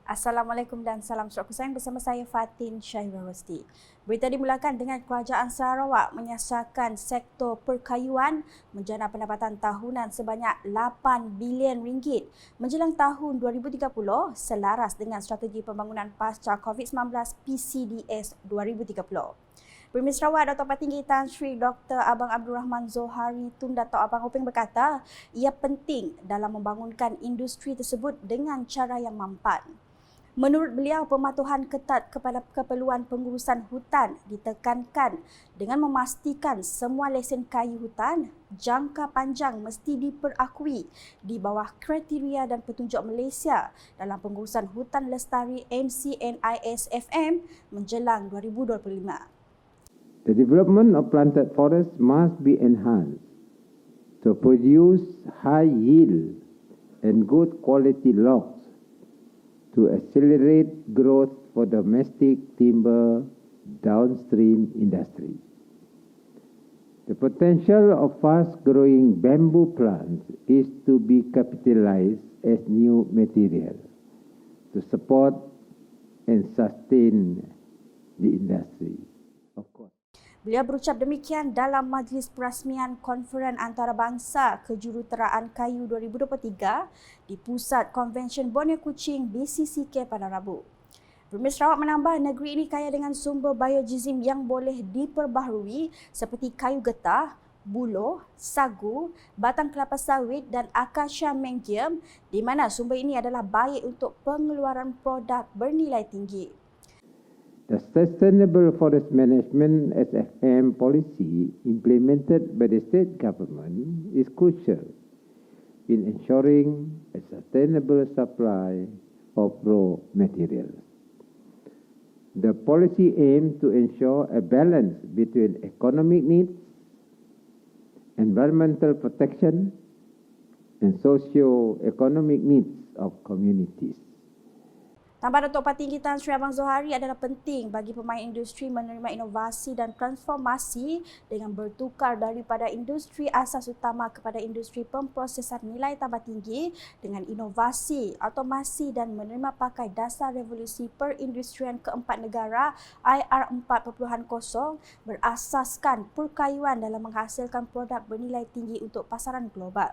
Assalamualaikum dan salam sejahtera sayang, bersama saya Fatin Syahira Rosti. Berita dimulakan dengan Kerajaan Sarawak menyasarkan sektor perkayuan menjana pendapatan tahunan sebanyak 8 bilion ringgit menjelang tahun 2030 selaras dengan strategi pembangunan pasca COVID-19 PCDS 2030. Premier Sarawak Dato' Patinggi Tan Sri Dr. Abang Abdul Rahman Zohari Tun Dato' Abang Openg berkata ia penting dalam membangunkan industri tersebut dengan cara yang mampan. Menurut beliau, pematuhan ketat kepada keperluan pengurusan hutan ditekankan dengan memastikan semua lesen kayu hutan jangka panjang mesti diperakui di bawah kriteria dan petunjuk Malaysia dalam pengurusan hutan lestari NCNIS-FM menjelang 2025. The development of planted forests must be enhanced to produce high yield and good quality logs to accelerate growth for domestic timber downstream industry. The potential of fast-growing bamboo plants is to be capitalized as new material to support and sustain the industry. Of course. Beliau berucap demikian dalam majlis perasmian Konferen Antarabangsa Kejuruteraan Kayu 2023 di Pusat Konvensyen Borneo Kuching BCCK pada Rabu. Premier Sarawak menambah negeri ini kaya dengan sumber biogezim yang boleh diperbaharui seperti kayu getah, buloh, sagu, batang kelapa sawit dan acacia mengium di mana sumber ini adalah baik untuk pengeluaran produk bernilai tinggi. The Sustainable Forest Management SFM policy implemented by the state government is crucial in ensuring a sustainable supply of raw materials. The policy aims to ensure a balance between economic needs, environmental protection, and socio-economic needs of communities. Tambah Dato' Patinggi Tan Sri Abang Zohari adalah penting bagi pemain industri menerima inovasi dan transformasi dengan bertukar daripada industri asas utama kepada industri pemprosesan nilai tambah tinggi dengan inovasi, automasi dan menerima pakai dasar revolusi perindustrian keempat negara IR 4.0 berasaskan perkayuan dalam menghasilkan produk bernilai tinggi untuk pasaran global.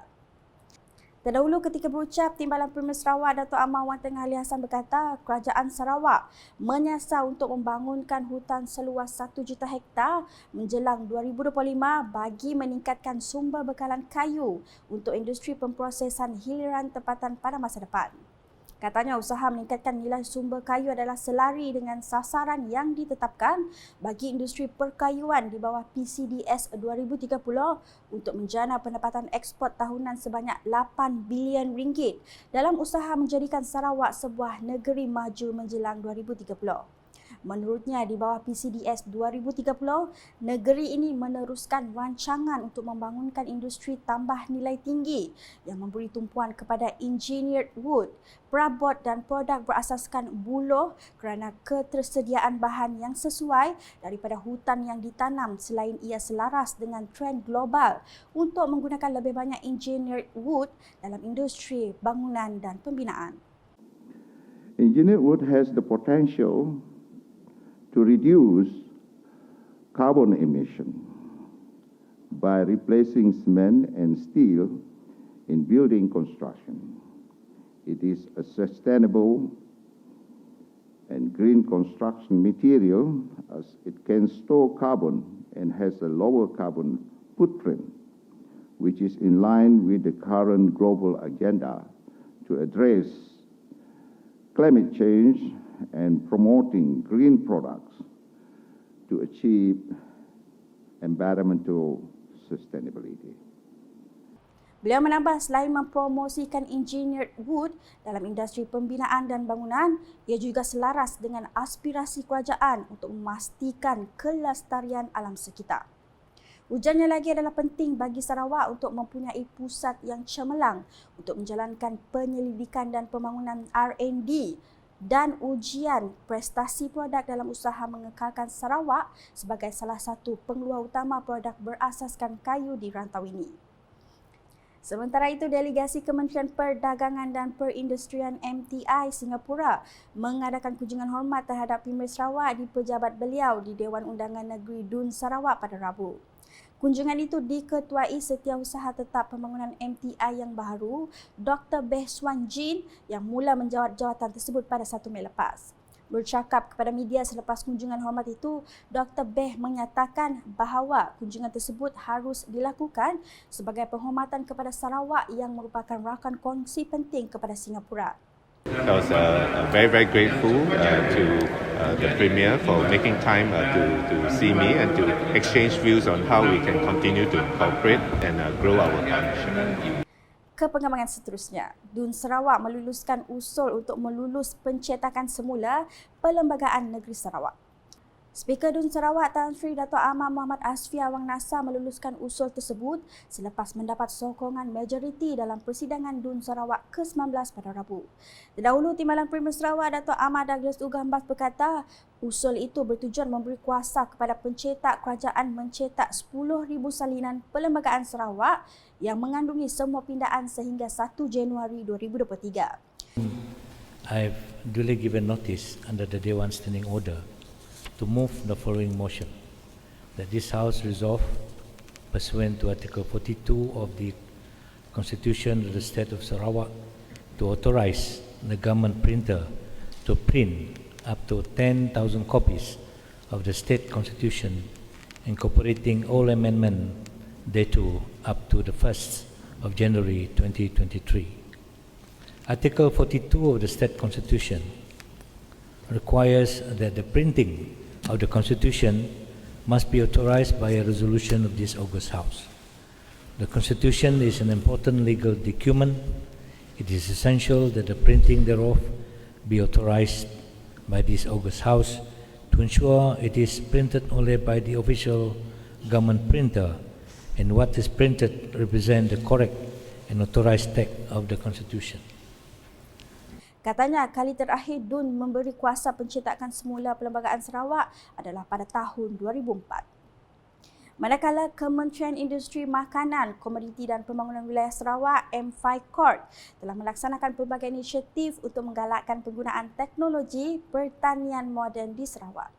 Terdahulu ketika berucap, Timbalan Premier Sarawak Dato' Amar Wan Tengah Ali Hassan berkata Kerajaan Sarawak menyasar untuk membangunkan hutan seluas 1 juta hektar menjelang 2025 bagi meningkatkan sumber bekalan kayu untuk industri pemprosesan hiliran tempatan pada masa depan. Katanya usaha meningkatkan nilai sumber kayu adalah selari dengan sasaran yang ditetapkan bagi industri perkayuan di bawah PCDS 2030 untuk menjana pendapatan ekspor tahunan sebanyak 8 bilion ringgit dalam usaha menjadikan Sarawak sebuah negeri maju menjelang 2030. Menurutnya, di bawah PCDS 2030, negeri ini meneruskan rancangan untuk membangunkan industri tambah nilai tinggi yang memberi tumpuan kepada engineered wood, perabot dan produk berasaskan buloh kerana ketersediaan bahan yang sesuai daripada hutan yang ditanam selain ia selaras dengan trend global untuk menggunakan lebih banyak engineered wood dalam industri bangunan dan pembinaan. Engineered wood has the potential to reduce carbon emission by replacing cement and steel in building construction. It is a sustainable and green construction material as it can store carbon and has a lower carbon footprint, which is in line with the current global agenda to address climate change and promoting green products to achieve environmental sustainability. Beliau menambah selain mempromosikan engineered wood dalam industri pembinaan dan bangunan, ia juga selaras dengan aspirasi kerajaan untuk memastikan kelestarian alam sekitar. Ujarnya lagi adalah penting bagi Sarawak untuk mempunyai pusat yang cemerlang untuk menjalankan penyelidikan dan pembangunan R&D dan ujian prestasi produk dalam usaha mengekalkan Sarawak sebagai salah satu pengeluar utama produk berasaskan kayu di rantau ini. Sementara itu, delegasi Kementerian Perdagangan dan Perindustrian MTI Singapura mengadakan kunjungan hormat terhadap Premier Sarawak di pejabat beliau di Dewan Undangan Negeri Dun Sarawak pada Rabu. Kunjungan itu diketuai Setiausaha Tetap Pembangunan MTI yang baru, Dr. Beh Swan Jin, yang mula menjawat jawatan tersebut pada 1 Mei lepas. Bercakap kepada media selepas kunjungan hormat itu, Dr. Beh menyatakan bahawa kunjungan tersebut harus dilakukan sebagai penghormatan kepada Sarawak yang merupakan rakan kongsi penting kepada Singapura. I was very, very grateful to the Premier for making time to see me and to exchange views on how we can continue to cooperate and grow our partnership. Ke pengembangan seterusnya, Dun Sarawak meluluskan usul untuk melulus pencetakan semula Perlembagaan Negeri Sarawak. Speaker Dun Sarawak Tan Sri Dato' Amar Muhammad Asfi Awang Nasa meluluskan usul tersebut selepas mendapat sokongan majoriti dalam persidangan Dun Sarawak ke-19 pada Rabu. Terdahulu, Timbalan Premier Sarawak Dato' Ahmad Douglas Ugambas berkata, usul itu bertujuan memberi kuasa kepada pencetak kerajaan mencetak 10,000 salinan Perlembagaan Sarawak yang mengandungi semua pindaan sehingga 1 Januari 2023. I've duly given notice under the Dewan Standing Order to move the following motion, that this House resolve, pursuant to Article 42 of the Constitution of the State of Sarawak, to authorize the government printer to print up to 10,000 copies of the State Constitution, incorporating all amendments thereto up to the 1st of January 2023. Article 42 of the State Constitution requires that the printing of the Constitution must be authorized by a resolution of this August House. The Constitution is an important legal document. It is essential that the printing thereof be authorized by this August House to ensure it is printed only by the official government printer and what is printed represent the correct and authorized text of the Constitution. Katanya, kali terakhir Dun memberi kuasa pencetakan semula Perlembagaan Sarawak adalah pada tahun 2004. Manakala Kementerian Industri Makanan, Komoditi dan Pembangunan Wilayah Sarawak (MFICORT) telah melaksanakan pelbagai inisiatif untuk menggalakkan penggunaan teknologi pertanian moden di Sarawak.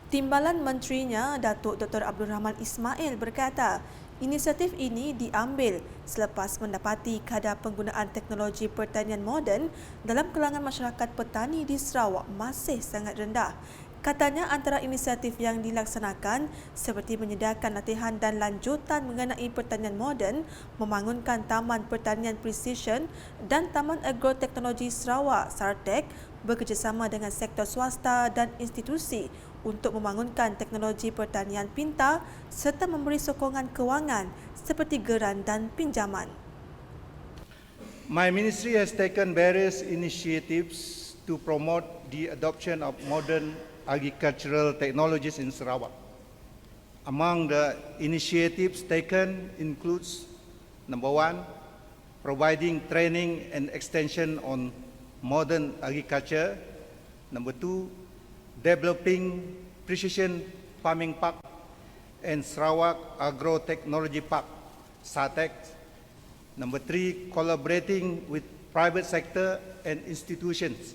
Timbalan Menterinya, Datuk Dr. Abdul Rahman Ismail berkata, inisiatif ini diambil selepas mendapati kadar penggunaan teknologi pertanian moden dalam kalangan masyarakat petani di Sarawak masih sangat rendah. Katanya antara inisiatif yang dilaksanakan seperti menyediakan latihan dan lanjutan mengenai pertanian moden, membangunkan Taman Pertanian Precision dan Taman Agroteknologi Sarawak (SARTEK) bekerjasama dengan sektor swasta dan institusi untuk membangunkan teknologi pertanian pintar serta memberi sokongan kewangan seperti geran dan pinjaman. My ministry has taken various initiatives to promote the adoption of modern agricultural technologies in Sarawak. Among the initiatives taken includes, number one, providing training and extension on modern agriculture. Number two, developing precision farming park and Sarawak Agro-Technology Park, SATEC. Number three, collaborating with private sector and institutions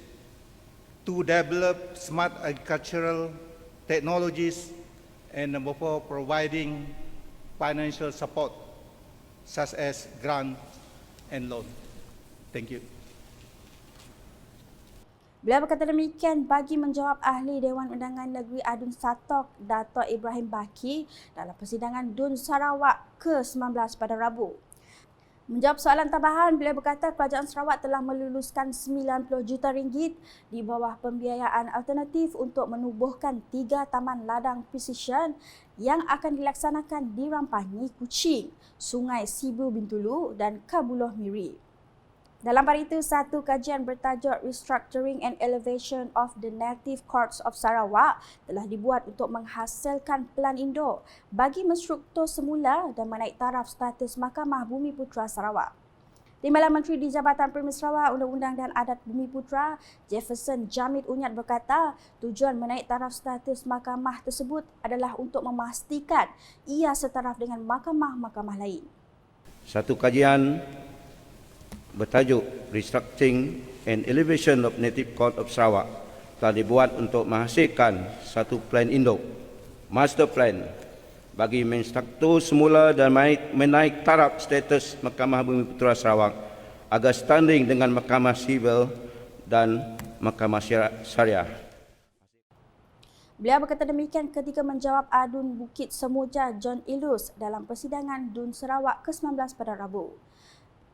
to develop smart agricultural technologies. And number four, providing financial support such as grant and loan. Thank you. Beliau berkata demikian bagi menjawab Ahli Dewan Undangan Negeri Adun Satok, Dato' Ibrahim Baki dalam persidangan Dun Sarawak ke-19 pada Rabu. Menjawab soalan tambahan, beliau berkata Kerajaan Sarawak telah meluluskan RM90 juta di bawah pembiayaan alternatif untuk menubuhkan 3 taman ladang precision yang akan dilaksanakan di Rampangi, Kuching, Sungai Sibu Bintulu dan Kabuloh Miri. Dalam pada itu, satu kajian bertajuk Restructuring and Elevation of the Native Courts of Sarawak telah dibuat untuk menghasilkan pelan induk bagi menstruktur semula dan menaik taraf status Mahkamah Bumi Putera Sarawak. Timbalan Menteri di Jabatan Premier Sarawak, Undang-Undang dan Adat Bumi Putera, Jefferson Jamit Unyat berkata, tujuan menaik taraf status mahkamah tersebut adalah untuk memastikan ia setaraf dengan mahkamah-mahkamah lain. Satu kajian bertajuk Restructuring and Elevation of Native Code of Sarawak telah dibuat untuk menghasilkan satu plan induk, master plan bagi menstruktur semula dan menaik taraf status Mahkamah Bumiputera Sarawak agar standing dengan Mahkamah Sivil dan Mahkamah Syariah. Beliau berkata demikian ketika menjawab adun Bukit Semuja John Ilus dalam persidangan DUN Sarawak ke-19 pada Rabu.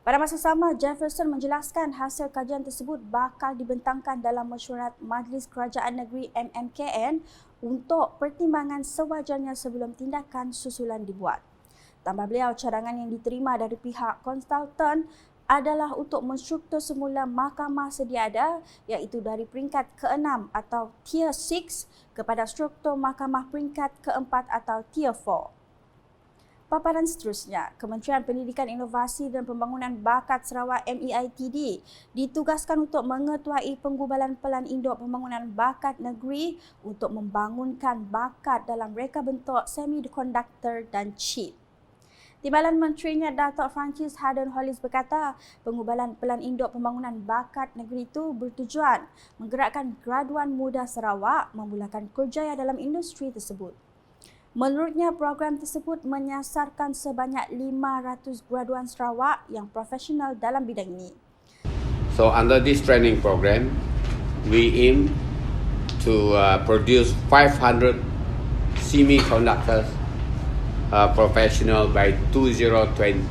Pada masa sama, Jefferson menjelaskan hasil kajian tersebut bakal dibentangkan dalam mesyuarat Majlis Kerajaan Negeri MMKN untuk pertimbangan sewajarnya sebelum tindakan susulan dibuat. Tambah beliau, cadangan yang diterima dari pihak konsultan adalah untuk menstruktur semula mahkamah sedia ada, iaitu dari peringkat ke-6 atau Tier 6 kepada struktur mahkamah peringkat ke-4 atau Tier 4. Paparan seterusnya, Kementerian Pendidikan Inovasi dan Pembangunan Bakat Sarawak MEITD ditugaskan untuk mengetuai penggubalan Pelan Induk Pembangunan Bakat Negeri untuk membangunkan bakat dalam reka bentuk semikonduktor dan chip. Timbalan Menterinya Datuk Francis Harden Hollis berkata, penggubalan Pelan Induk Pembangunan Bakat Negeri itu bertujuan menggerakkan graduan muda Sarawak memulakan kerjaya dalam industri tersebut. Menurutnya, program tersebut menyasarkan sebanyak 500 graduan Sarawak yang profesional dalam bidang ini. So under this training program, we aim to produce 500 semiconductors professional by 2027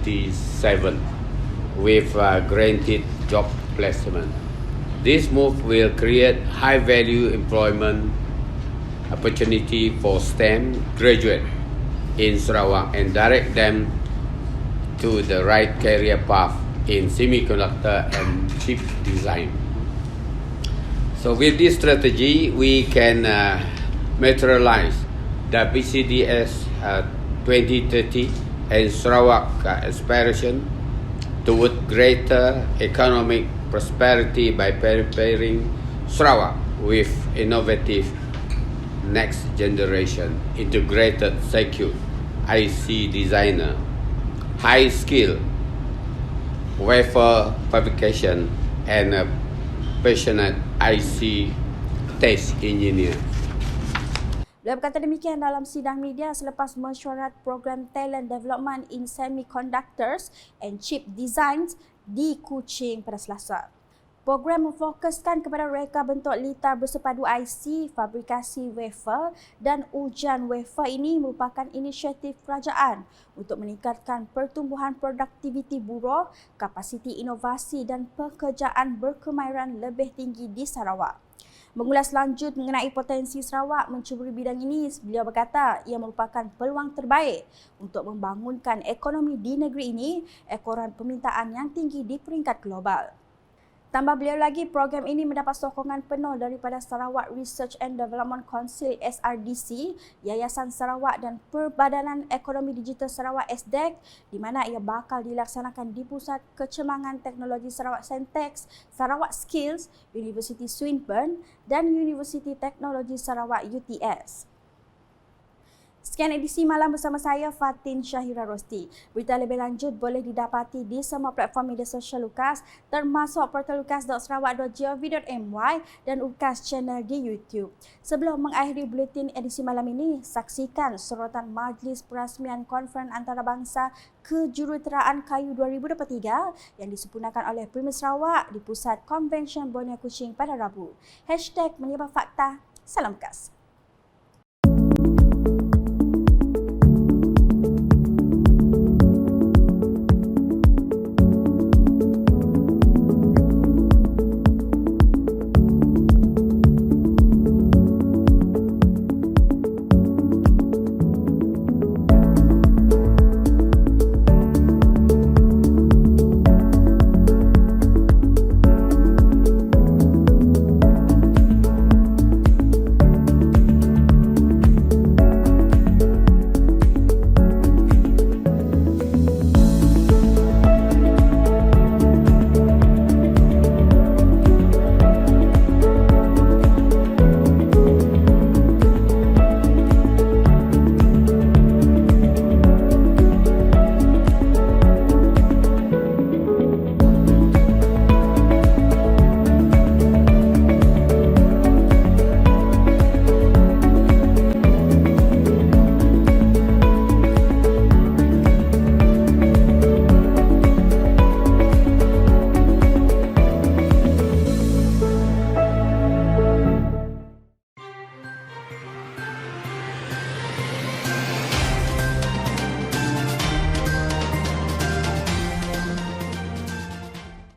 with guaranteed job placement. This move will create high value employment opportunity for STEM graduate in Sarawak and direct them to the right career path in semiconductor and chip design. So with this strategy, we can materialize the PCDS 2030 and Sarawak aspiration toward greater economic prosperity by preparing Sarawak with innovative next generation integrated secure IC designer, high skill wafer fabrication and a passionate IC test engineer. Beliau berkata demikian dalam sidang media selepas mesyuarat program Talent Development in Semiconductors and Chip Designs di Kuching pada Selasa. Program memfokuskan kepada reka bentuk litar bersepadu IC, fabrikasi wafer dan ujian wafer. Ini merupakan inisiatif kerajaan untuk meningkatkan pertumbuhan produktiviti buruh, kapasiti inovasi dan pekerjaan berkemahiran lebih tinggi di Sarawak. Mengulas lanjut mengenai potensi Sarawak mencuburi bidang ini, beliau berkata ia merupakan peluang terbaik untuk membangunkan ekonomi di negeri ini ekoran permintaan yang tinggi di peringkat global. Tambah beliau lagi, program ini mendapat sokongan penuh daripada Sarawak Research and Development Council SRDC, Yayasan Sarawak dan Perbadanan Ekonomi Digital Sarawak SDEC, di mana ia bakal dilaksanakan di Pusat Kecemangan Teknologi Sarawak Sentex, Sarawak Skills, Universiti Swinburne dan Universiti Teknologi Sarawak UTS. Sekian edisi malam bersama saya Fatin Syahira Rosti. Berita lebih lanjut boleh didapati di semua platform media sosial UKAS termasuk portal ukas.sarawak.gov.my dan UKAS channel di YouTube. Sebelum mengakhiri buletin edisi malam ini, saksikan sorotan Majlis Perasmian Konferen Antarabangsa Kejuruteraan Kayu 2023 yang disempurnakan oleh Premier Sarawak di Pusat Konvensyen Borneo Kuching pada Rabu. #Menyebab Fakta. Salam UKAS.